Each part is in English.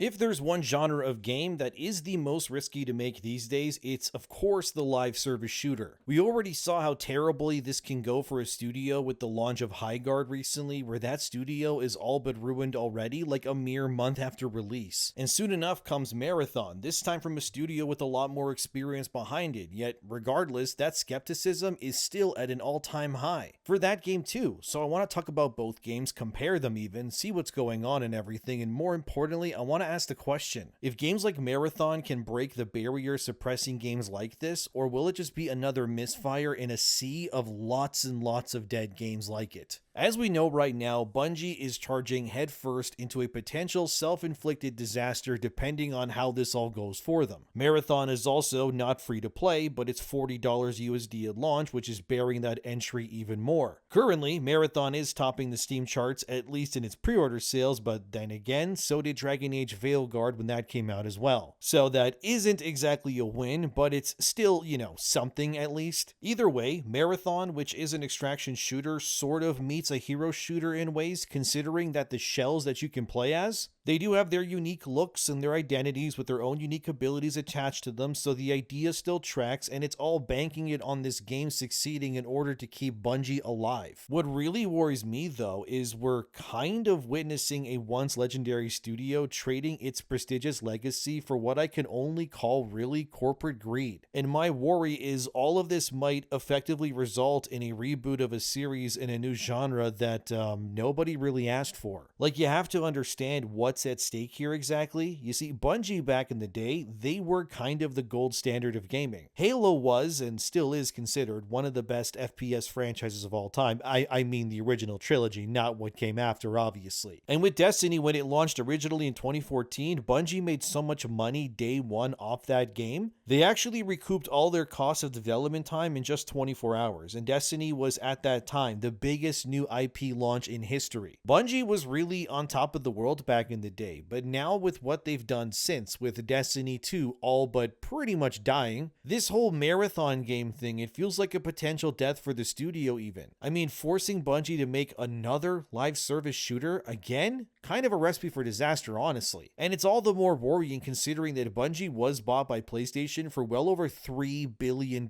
If there's one genre of game that is the most risky to make these days, it's of course the live service shooter. We already saw how terribly this can go for a studio with the launch of Highgard recently, where that studio is all but ruined already like a mere month after release. And soon enough comes Marathon, this time from a studio with a lot more experience behind it, yet regardless, that skepticism is still at an all-time high for that game too. So I want to talk about both games, compare them even, see what's going on and everything, and more importantly, I want to ask the question, if games like Marathon can break the barrier suppressing games like this, or will it just be another misfire in a sea of lots and lots of dead games like it? As we know right now, Bungie is charging headfirst into a potential self-inflicted disaster depending on how this all goes for them. Marathon is also not free to play, but it's $40 USD at launch, which is bearing that entry even more. Currently, Marathon is topping the Steam charts, at least in its pre-order sales, but then again, so did Dragon Age Veilguard when that came out as well. So that isn't exactly a win, but it's still, something at least. Either way, Marathon, which is an extraction shooter, sort of meets a hero shooter in ways, considering that the shells that you can play as, they do have their unique looks and their identities with their own unique abilities attached to them, so the idea still tracks, and it's all banking it on this game succeeding in order to keep Bungie alive. What really worries me though is we're kind of witnessing a once legendary studio trading its prestigious legacy for what I can only call really corporate greed. And my worry is all of this might effectively result in a reboot of a series in a new genre that nobody really asked for. Like, you have to understand what's at stake here exactly. You see, Bungie back in the day, they were kind of the gold standard of gaming. Halo was, and still is, considered one of the best FPS franchises of all time. I mean the original trilogy, not what came after, obviously. And with Destiny, when it launched originally in 2014, Bungie made so much money day one off that game, they actually recouped all their costs of development time in just 24 hours, and Destiny was at that time the biggest new IP launch in history. Bungie was really on top of the world back in the day, but now with what they've done since, with Destiny 2 all but pretty much dying, this whole Marathon game thing, it feels like a potential death for the studio even. I mean, forcing Bungie to make another live service shooter again? Kind of a recipe for disaster, honestly. And it's all the more worrying considering that Bungie was bought by PlayStation for well over $3 billion.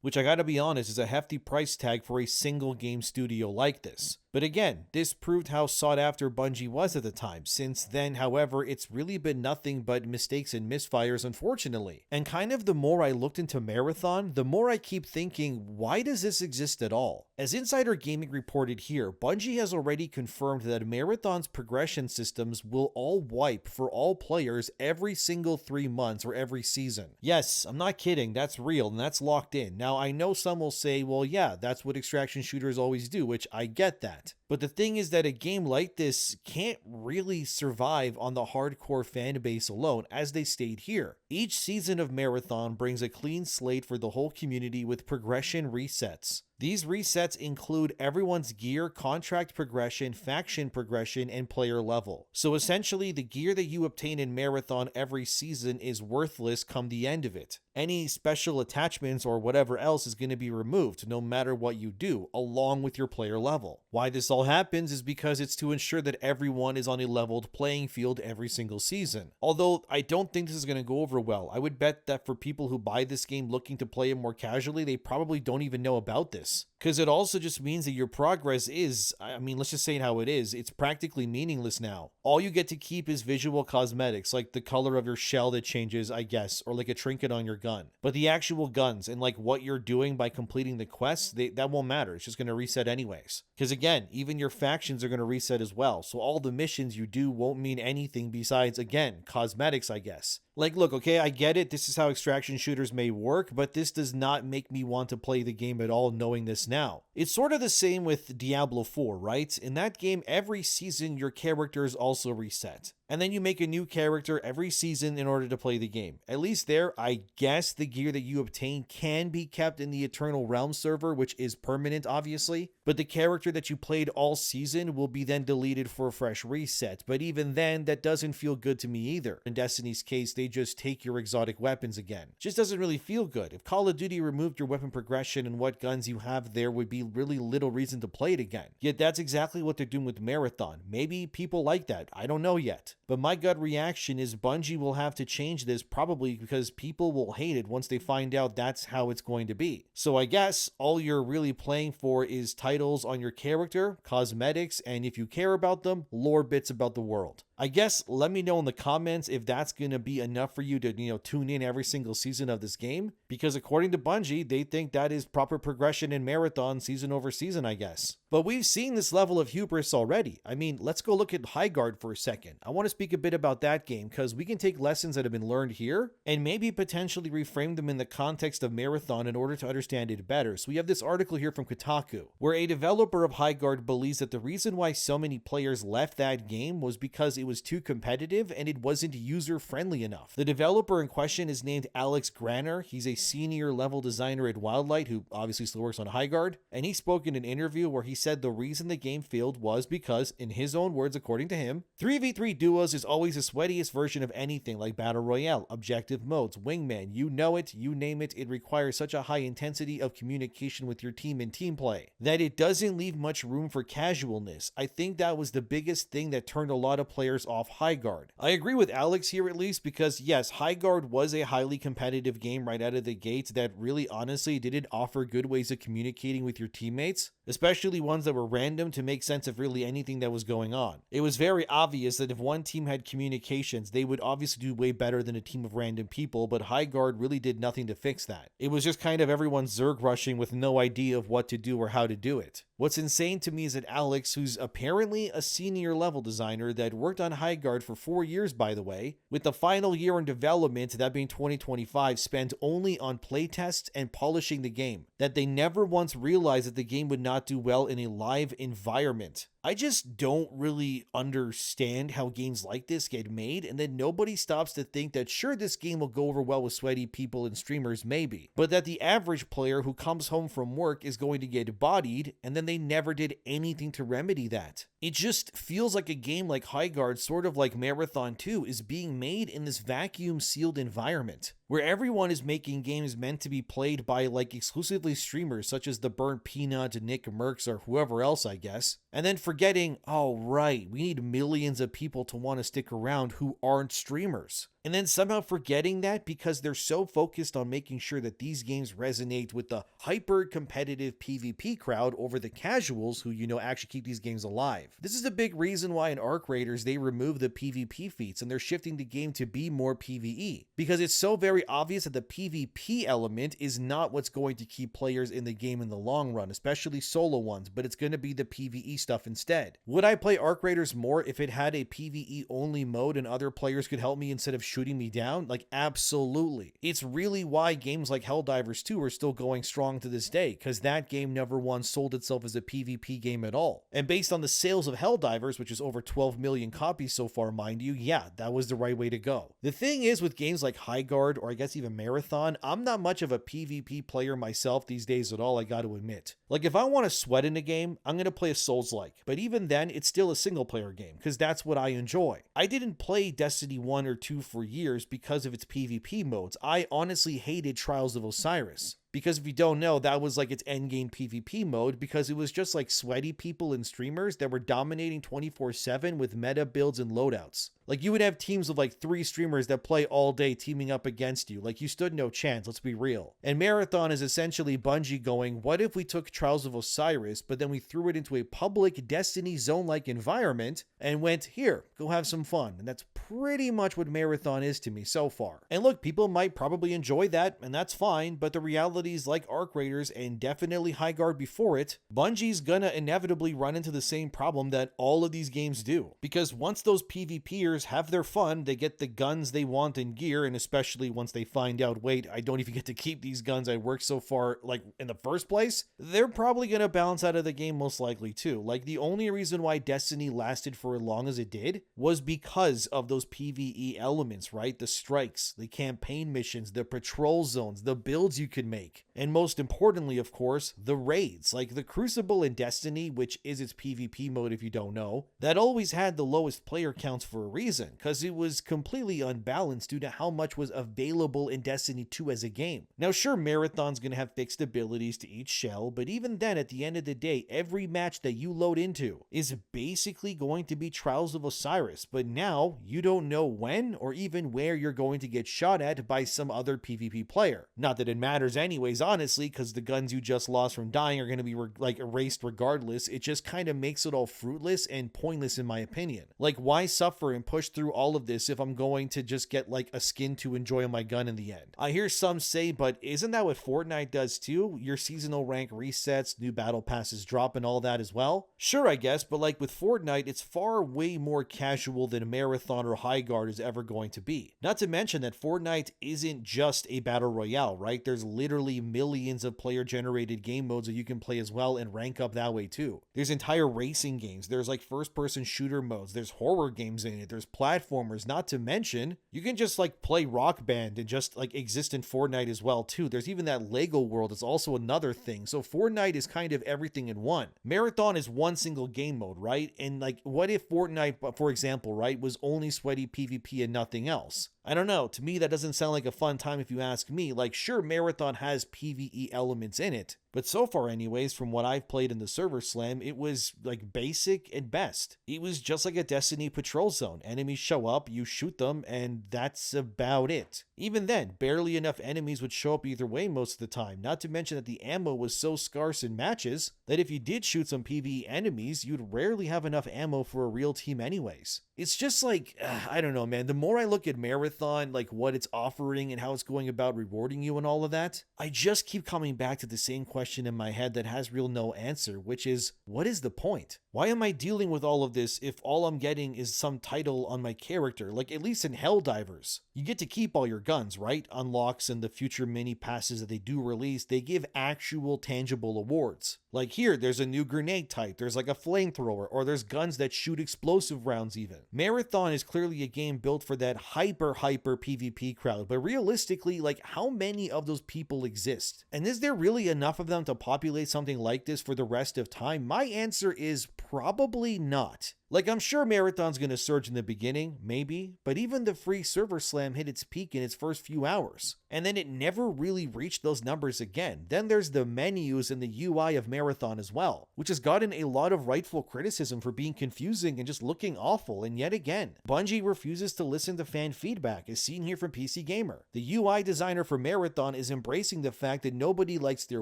Which, I gotta be honest, is a hefty price tag for a single game studio like this. But again, this proved how sought after Bungie was at the time. Since then, however, it's really been nothing but mistakes and misfires, unfortunately. And kind of the more I looked into Marathon, the more I keep thinking, why does this exist at all? As Insider Gaming reported here, Bungie has already confirmed that Marathon's progression systems will all wipe for all players every single 3 months or every season. Yes, I'm not kidding, that's real and that's locked in. Now, I know some will say, well, yeah, that's what extraction shooters always do, which I get that. But the thing is that a game like this can't really survive on the hardcore fan base alone, as they state here. Each season of Marathon brings a clean slate for the whole community with progression resets. These resets include everyone's gear, contract progression, faction progression, and player level. So essentially, the gear that you obtain in Marathon every season is worthless come the end of it. Any special attachments or whatever else is going to be removed no matter what you do, along with your player level. Why this all happens is because it's to ensure that everyone is on a leveled playing field every single season. Although I don't think this is going to go over well. I would bet that for people who buy this game looking to play it more casually, they probably don't even know about this. Because it also just means that your progress is, let's just say it how it is, it's practically meaningless now. All you get to keep is visual cosmetics, like the color of your shell that changes, I guess, or like a trinket on your gun. But the actual guns and like what you're doing by completing the quests, that won't matter. It's just going to reset anyways. Because again, even your factions are going to reset as well. So all the missions you do won't mean anything besides, again, cosmetics, I guess. Like, look, okay, I get it. This is how extraction shooters may work, but this does not make me want to play the game at all knowing this now. It's sort of the same with Diablo 4, right? In that game, every season, your characters also reset. And then you make a new character every season in order to play the game. At least there, I guess the gear that you obtain can be kept in the Eternal Realm server, which is permanent, obviously. But the character that you played all season will be then deleted for a fresh reset. But even then, that doesn't feel good to me either. In Destiny's case, they just take your exotic weapons again. Just doesn't really feel good. If Call of Duty removed your weapon progression and what guns you have, there would be really little reason to play it again. Yet that's exactly what they're doing with Marathon. Maybe people like that. I don't know yet. but my gut reaction is Bungie will have to change this, probably because people will hate it once they find out that's how it's going to be. So I guess all you're really playing for is titles on your character, cosmetics, and if you care about them, lore bits about the world. I guess let me know in the comments if that's going to be enough for you to, tune in every single season of this game, because according to Bungie, they think that is proper progression in marathon season over season, I guess. But we've seen this level of hubris already. I mean, let's go look at Highgard for a second. I want to speak a bit about that game because we can take lessons that have been learned here and maybe potentially reframe them in the context of marathon in order to understand it better. So we have this article here from Kotaku, where a developer of Highgard believes that the reason why so many players left that game was because it was too competitive and it wasn't user-friendly enough. The developer in question is named Alex Granner. He's a senior level designer at Wildlight, who obviously still works on Highgard, and he spoke in an interview where he said the reason the game failed was because, in his own words according to him, 3v3 duos is always the sweatiest version of anything like Battle Royale, objective modes, wingman, you know it, you name it, it requires such a high intensity of communication with your team in team play that it doesn't leave much room for casualness. I think that was the biggest thing that turned a lot of players off Highgard. I agree with Alex here at least because yes, Highgard was a highly competitive game right out of the gate that really honestly didn't offer good ways of communicating with your teammates, especially ones that were random to make sense of really anything that was going on. It was very obvious that if one team had communications, they would obviously do way better than a team of random people, but Highgard really did nothing to fix that. It was just kind of everyone zerg rushing with no idea of what to do or how to do it. What's insane to me is that Alex, who's apparently a senior level designer that worked on Highgard for 4 years by the way, with the final year in development, that being 2025, spent only on playtests and polishing the game, that they never once realized that the game would not do well in a live environment. I just don't really understand how games like this get made, and then nobody stops to think that sure, this game will go over well with sweaty people and streamers maybe, but that the average player who comes home from work is going to get bodied, and then they never did anything to remedy that. It just feels like a game like Highgard, sort of like Marathon 2, is being made in this vacuum sealed environment, where everyone is making games meant to be played by like exclusively streamers such as the Burnt Peanut, Nick Merckx, or whoever else I guess, and then forgetting, oh right, we need millions of people to want to stick around who aren't streamers. And then somehow forgetting that because they're so focused on making sure that these games resonate with the hyper-competitive PvP crowd over the casuals who, actually keep these games alive. This is a big reason why in Arc Raiders they remove the PvP feats and they're shifting the game to be more PvE. Because it's so very obvious that the PvP element is not what's going to keep players in the game in the long run, especially solo ones, but it's going to be the PvE stuff instead. Would I play Arc Raiders more if it had a PvE only mode and other players could help me instead of shooting me down? Like, absolutely. It's really why games like Helldivers 2 are still going strong to this day, because that game never once sold itself as a PvP game at all. And based on the sales of Helldivers, which is over 12 million copies so far, mind you, yeah, that was the right way to go. The thing is with games like Highgard, or I guess even Marathon, I'm not much of a PvP player myself these days at all, I gotta admit. Like, if I want to sweat in a game, I'm gonna play a Souls-like, but even then, it's still a single player game, because that's what I enjoy. I didn't play Destiny 1 or 2 for years because of its PvP modes. I honestly hated Trials of Osiris. Because if you don't know, that was like its endgame PvP mode, because it was just like sweaty people and streamers that were dominating 24/7 with meta builds and loadouts. Like, you would have teams of like 3 streamers that play all day teaming up against you. Like, you stood no chance, let's be real. And Marathon is essentially Bungie going, what if we took Trials of Osiris, but then we threw it into a public Destiny zone-like environment and went, here, go have some fun. And that's pretty much what Marathon is to me so far. And look, people might probably enjoy that, and that's fine, but the reality is, like Arc Raiders and definitely Highgard before it, Bungie's gonna inevitably run into the same problem that all of these games do. Because once those PvPers have their fun, they get the guns they want and gear, and especially once they find out, wait, I don't even get to keep these guns I worked so far, like, in the first place, they're probably gonna bounce out of the game most likely too. Like, the only reason why Destiny lasted for as long as it did was because of those PvE elements, right? The strikes, the campaign missions, the patrol zones, the builds you could make, and most importantly, of course, the raids. Like the Crucible in Destiny, which is its PvP mode if you don't know, that always had the lowest player counts for a reason. reason, because it was completely unbalanced due to how much was available in Destiny 2 as a game. Now sure, Marathon's going to have fixed abilities to each shell, but even then at the end of the day, every match that you load into is basically going to be Trials of Osiris, but now you don't know when or even where you're going to get shot at by some other PvP player. Not that it matters anyways, honestly, because the guns you just lost from dying are going to be erased regardless. It just kind of makes it all fruitless and pointless in my opinion. Like, why suffer and push through all of this if I'm going to just get like a skin to enjoy my gun in the end? I hear some say, but isn't that what Fortnite does too? Your seasonal rank resets, new battle passes drop and all that as well? Sure, I guess, but like with Fortnite, it's far way more casual than Marathon or Highgard is ever going to be. Not to mention that Fortnite isn't just a battle royale, right? There's literally millions of player generated game modes that you can play as well and rank up that way too. There's entire racing games, there's like first person shooter modes, there's horror games in it, there's platformers, not to mention you can just like play Rock Band and just like exist in Fortnite as well too. There's even that Lego world is also another thing. So Fortnite is kind of everything in one. Marathon is one single game mode, right? And like, what if Fortnite, for example, right, was only sweaty PvP and nothing else? I don't know. To me, that doesn't sound like a fun time if you ask me. Like, sure, Marathon has PvE elements in it, but so far anyways, from what I've played in the server slam, it was like basic at best. It was just like a Destiny patrol zone. Enemies show up, you shoot them, and that's about it. Even then, barely enough enemies would show up either way most of the time, not to mention that the ammo was so scarce in matches that if you did shoot some PvE enemies, you'd rarely have enough ammo for a real team anyways. It's just like, I don't know, man. The more I look at Marathon, like what it's offering and how it's going about rewarding you and all of that, I just keep coming back to the same question in my head that has real no answer, which is, what is the point? Why am I dealing with all of this if all I'm getting is some title on my character? Like, at least in Helldivers, you get to keep all your guns, right? Unlocks and the future mini passes that they do release, they give actual tangible awards. Like here, there's a new grenade type, there's like a flamethrower, or there's guns that shoot explosive rounds even. Marathon is clearly a game built for that hyper PvP crowd, but realistically, like, how many of those people exist? And is there really enough of them to populate something like this for the rest of time? My answer is probably not. Like, I'm sure Marathon's gonna surge in the beginning, maybe, but even the free server slam hit its peak in its first few hours, and then it never really reached those numbers again. Then there's the menus and the UI of Marathon as well, which has gotten a lot of rightful criticism for being confusing and just looking awful, and yet again, Bungie refuses to listen to fan feedback, as seen here from PC Gamer. The UI designer for Marathon is embracing the fact that nobody likes their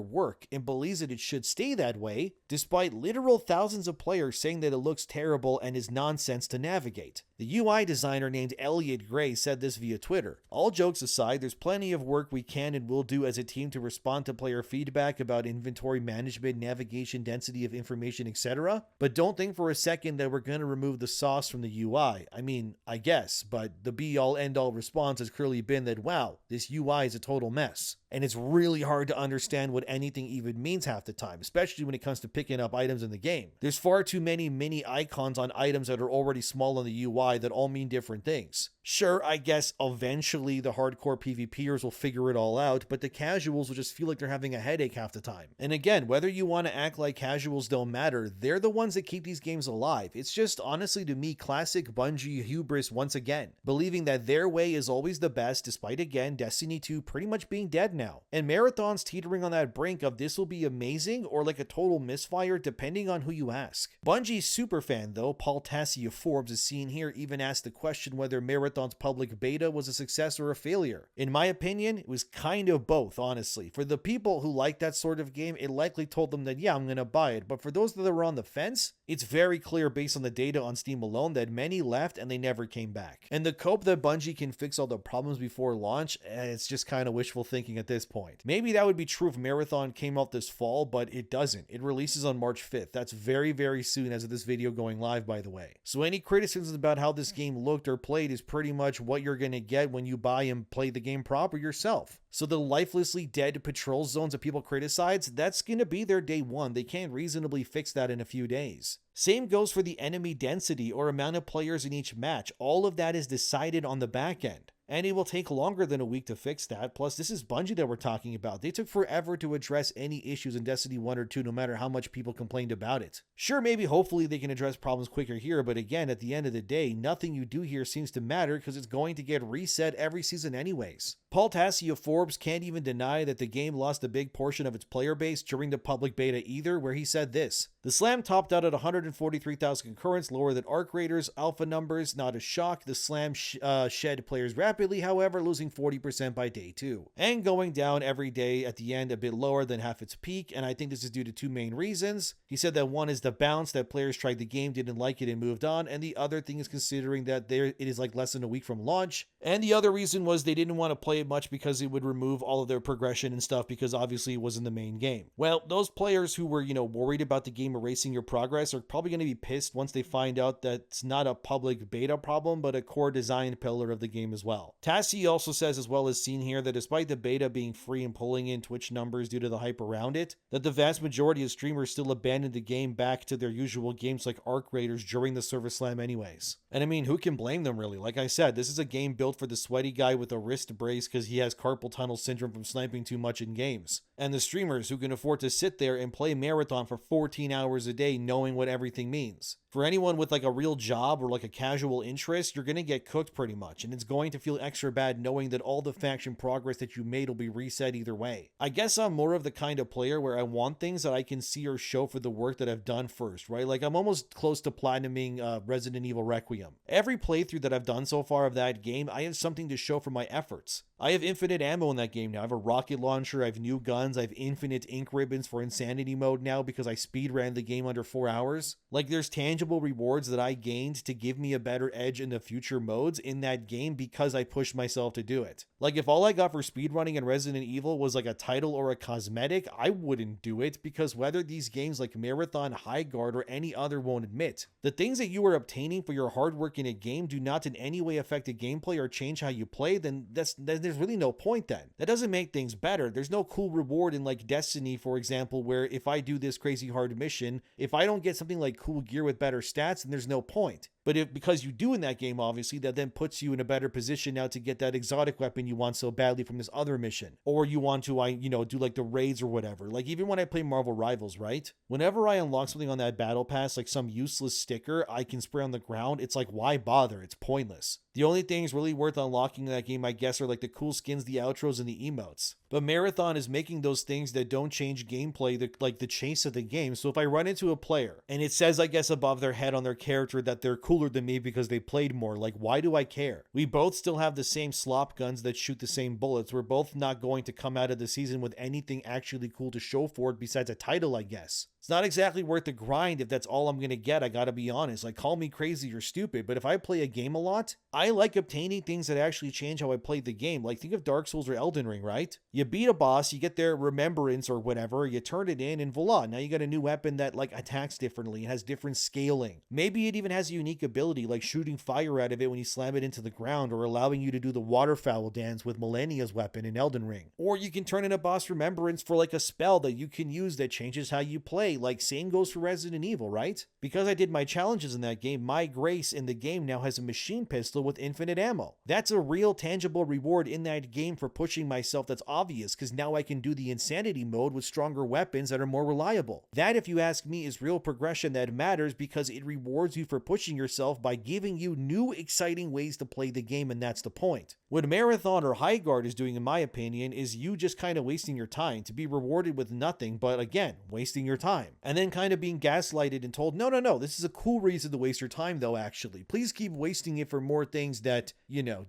work and believes that it should stay that way, despite literal thousands of players saying that it looks terrible and is nonsense to navigate. The UI designer named Elliot Gray said this via Twitter. All jokes aside, there's plenty of work we can and will do as a team to respond to player feedback about inventory management, navigation, density of information, etc. But don't think for a second that we're going to remove the sauce from the UI. I mean, I guess, but the be-all end-all response has clearly been that, wow, this UI is a total mess. And it's really hard to understand what anything even means half the time, especially when it comes to picking up items in the game. There's far too many mini icons on items that are already small on the UI that all mean different things. Sure, I guess eventually the hardcore PvPers will figure it all out, but the casuals will just feel like they're having a headache half the time. And again, whether you want to act like casuals don't matter, they're the ones that keep these games alive. It's just honestly to me classic Bungie hubris once again, believing that their way is always the best despite again Destiny 2 pretty much being dead now. And Marathon's teetering on that brink of this will be amazing or like a total misfire depending on who you ask. Bungie's superfan though, Paul Tassi of Forbes, is seen here even asked the question whether Marathon's public beta was a success or a failure. In my opinion, it was kind of both, honestly. For the people who like that sort of game, it likely told them that yeah, I'm gonna buy it, but for those that were on the fence, it's very clear based on the data on Steam alone that many left and they never came back. And the cope that Bungie can fix all the problems before launch, it's just kind of wishful thinking at this point. Maybe that would be true if Marathon came out this fall, but it doesn't. It releases on March 5th. That's very soon as of this video going live, by the way. So any criticisms about how this game looked or played is pretty much what you're gonna get when you buy and play the game proper yourself. So the lifelessly dead patrol zones that people criticize, that's gonna be their day one. They can't reasonably fix that in a few days. Same goes for the enemy density or amount of players in each match. All of that is decided on the back end. and it will take longer than a week to fix that. Plus, this is Bungie that we're talking about. They took forever to address any issues in Destiny 1 or 2, no matter how much people complained about it. Sure, maybe hopefully they can address problems quicker here, but again, at the end of the day, nothing you do here seems to matter because it's going to get reset every season anyways. Paul Tassi of Forbes can't even deny that the game lost a big portion of its player base during the public beta either, where he said this: "The Slam topped out at 143,000 concurrents, lower than Arc Raiders alpha numbers. Not a shock. The Slam shed players rapidly, however, losing 40% by day 2. And going down every day at the end a bit lower than half its peak, and I think this is due to two main reasons. He said that one is the bounce, that players tried the game, didn't like it, and moved on, and the other thing is considering that it is like less than a week from launch. And the other reason was they didn't want to play it much because it would remove all of their progression and stuff because obviously it wasn't the main game." Well, those players who were, worried about the game erasing your progress are probably going to be pissed once they find out that it's not a public beta problem, but a core design pillar of the game as well. Tassi also says, as well as seen here, that despite the beta being free and pulling in Twitch numbers due to the hype around it, that the vast majority of streamers still abandoned the game back to their usual games like Arc Raiders during the Server Slam anyways. And I mean, who can blame them really? Like I said, this is a game built for the sweaty guy with a wrist brace because he has carpal tunnel syndrome from sniping too much in games, and the streamers who can afford to sit there and play Marathon for 14 hours a day knowing what everything means. For anyone with like a real job or like a casual interest, you're going to get cooked pretty much, and it's going to feel extra bad knowing that all the faction progress that you made will be reset either way. I guess I'm more of the kind of player where I want things that I can see or show for the work that I've done first, right? Like I'm almost close to platinuming Resident Evil Requiem. Every playthrough that I've done so far of that game, I have something to show for my efforts. I have infinite ammo in that game now. I have a rocket launcher, I have new guns, I have infinite ink ribbons for insanity mode now because I speedran the game under 4 hours. Like there's tangible rewards that I gained to give me a better edge in the future modes in that game because I pushed myself to do it. Like if all I got for speedrunning in Resident Evil was like a title or a cosmetic, I wouldn't do it because whether these games like Marathon, Highgard, or any other won't admit, the things that you are obtaining for your hard work in a game do not in any way affect the gameplay or change how you play, then there's really no point then. That doesn't make things better. There's no cool reward in like Destiny, for example, where if I do this crazy hard mission, if I don't get something like cool gear with better stats, then there's no point. But because you do in that game, obviously, that then puts you in a better position now to get that exotic weapon you want so badly from this other mission. Or you want to, do like the raids or whatever. Like even when I play Marvel Rivals, right? Whenever I unlock something on that battle pass, like some useless sticker I can spray on the ground, it's like, why bother? It's pointless. The only things really worth unlocking in that game, I guess, are like the cool skins, the outros, and the emotes. But Marathon is making those things that don't change gameplay, like the chase of the game. So if I run into a player and it says, I guess, above their head on their character that they're cooler than me because they played more, like, why do I care? We both still have the same slop guns that shoot the same bullets. We're both not going to come out of the season with anything actually cool to show for it besides a title, I guess. It's not exactly worth the grind if that's all I'm going to get, I gotta be honest. Like, call me crazy or stupid, but if I play a game a lot, I like obtaining things that actually change how I play the game. Like, think of Dark Souls or Elden Ring, right? You beat a boss, you get their remembrance or whatever, you turn it in, and voila, now you got a new weapon that, like, attacks differently, it has different scaling. Maybe it even has a unique ability, like shooting fire out of it when you slam it into the ground, or allowing you to do the waterfowl dance with Millennia's weapon in Elden Ring. Or you can turn in a boss remembrance for, like, a spell that you can use that changes how you play. Like, same goes for Resident Evil, right? Because I did my challenges in that game, my Grace in the game now has a machine pistol with infinite ammo. That's a real tangible reward in that game for pushing myself that's obvious, because now I can do the insanity mode with stronger weapons that are more reliable. That, if you ask me, is real progression that matters because it rewards you for pushing yourself by giving you new exciting ways to play the game, and that's the point. What Marathon or Highgard is doing, in my opinion, is you just kind of wasting your time to be rewarded with nothing, but again, wasting your time. And then kind of being gaslighted and told, no, this is a cool reason to waste your time though, actually. Please keep wasting it for more things that,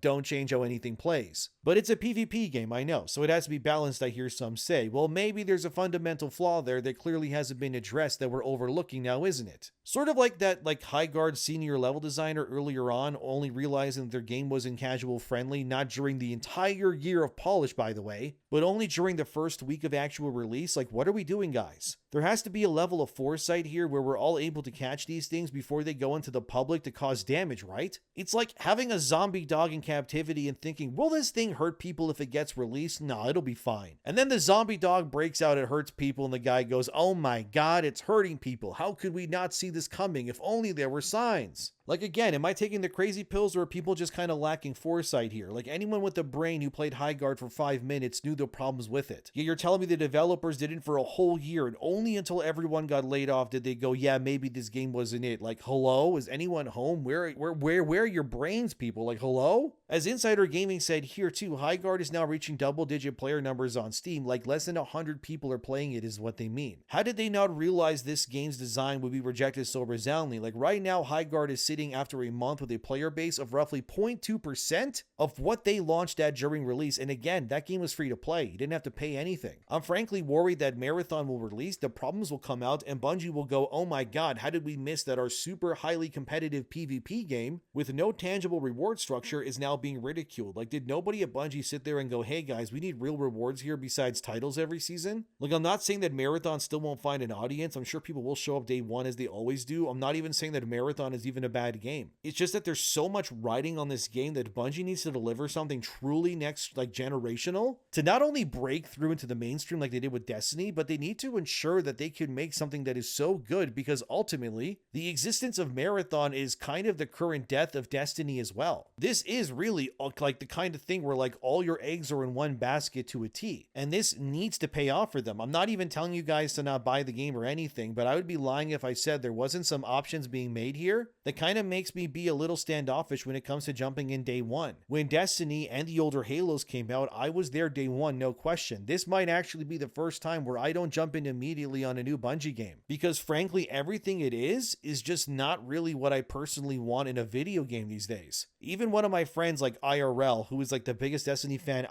don't change how anything plays. But it's a PvP game, I know, so it has to be balanced, I hear some say. Well, maybe there's a fundamental flaw there that clearly hasn't been addressed that we're overlooking now, isn't it? Sort of like that, Highgard senior level designer earlier on, only realizing that their game wasn't casual friendly, not during the entire year of polish, by the way, but only during the first week of actual release. Like, what are we doing, guys? There has to be a level of foresight here where we're all able to catch these things before they go into the public to cause damage, right? It's like having a zombie dog in captivity and thinking, will this thing hurt people if it gets released? No, it'll be fine. And then the zombie dog breaks out, it hurts people, and the guy goes, oh my god, it's hurting people. How could we not see this coming? If only there were signs. Like, again, am I taking the crazy pills, or are people just kind of lacking foresight here? Like, anyone with a brain who played Highgard for 5 minutes knew the problems with it. Yet you're telling me the developers did it for a whole year, and only until everyone got laid off did they go, yeah, maybe this game wasn't it. Like, hello? Is anyone home? Where are your brains, people? Like, hello? As Insider Gaming said here too, Highgard is now reaching double-digit player numbers on Steam. Like, less than 100 people are playing it is what they mean. How did they not realize this game's design would be rejected so resoundingly? Like, right now, Highgard is sitting after a month with a player base of roughly 0.2% of what they launched at during release. And again, that game was free to play. You didn't have to pay anything. I'm frankly worried that Marathon will release, the problems will come out, and Bungie will go, oh my god, how did we miss that our super highly competitive PvP game with no tangible reward structure is now being ridiculed? Like, did nobody at Bungie sit there and go, hey guys, we need real rewards here besides titles every season? Like, I'm not saying that Marathon still won't find an audience. I'm sure people will show up day one as they always do. I'm not even saying that Marathon is even a bad game. It's just that there's so much riding on this game that Bungie needs to deliver something truly next, like, generational to not only break through into the mainstream like they did with Destiny, but they need to ensure that they can make something that is so good, because ultimately the existence of Marathon is kind of the current death of Destiny as well. This is really like the kind of thing where like all your eggs are in one basket to a T, and this needs to pay off for them. I'm not even telling you guys to not buy the game or anything, but I would be lying if I said there wasn't some options being made here that kind of makes me be a little standoffish when it comes to jumping in day one. When Destiny and the older Halos came out, I was there day one, no question. This might actually be the first time where I don't jump in immediately on a new Bungie game, because frankly, everything it is just not really what I personally want in a video game these days. Even one of my friends like IRL, who is like the biggest Destiny fan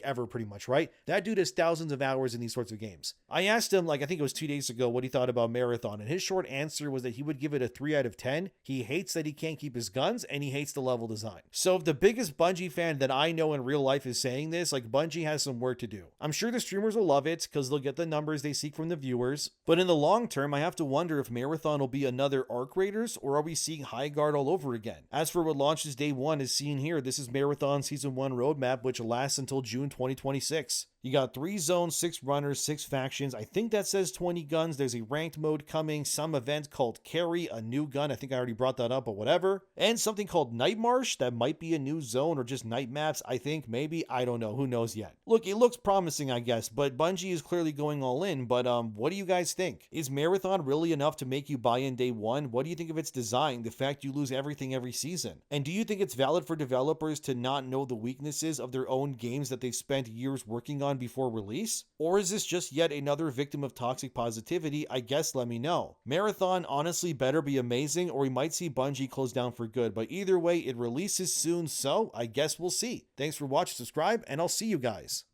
ever pretty much, right? That dude has thousands of hours in these sorts of games. I asked him, like, I think it was 2 days ago, what he thought about Marathon, and his short answer was that he would give it a 3 out of 10. He hates that he can't keep his guns, and he hates the level design. So if the biggest Bungie fan that I know in real life is saying this, like, Bungie has some work to do. I'm sure the streamers will love it because they'll get the numbers they seek from the viewers, but in the long term, I have to wonder if Marathon will be another Arc Raiders, or are we seeing Highgard all over again? As for what launches day one is seen here, this is Marathon Season 1 roadmap, which lasts until June 2026. You got 3 zones, 6 runners, 6 factions. I think that says 20 guns. There's a ranked mode coming, some event called Carry, a new gun. I think I already brought that up, but whatever. And something called Night Marsh, that might be a new zone or just night maps, I think, maybe. I don't know. Who knows yet? Look, it looks promising, I guess, but Bungie is clearly going all in. But what do you guys think? Is Marathon really enough to make you buy in day one? What do you think of its design, the fact you lose everything every season? And do you think it's valid for developers to not know the weaknesses of their own games that they spent years working on before release? Or is this just yet another victim of toxic positivity? I guess let me know. Marathon honestly better be amazing, or we might see Bungie close down for good, but either way, it releases soon, so I guess we'll see. Thanks for watching, subscribe, and I'll see you guys.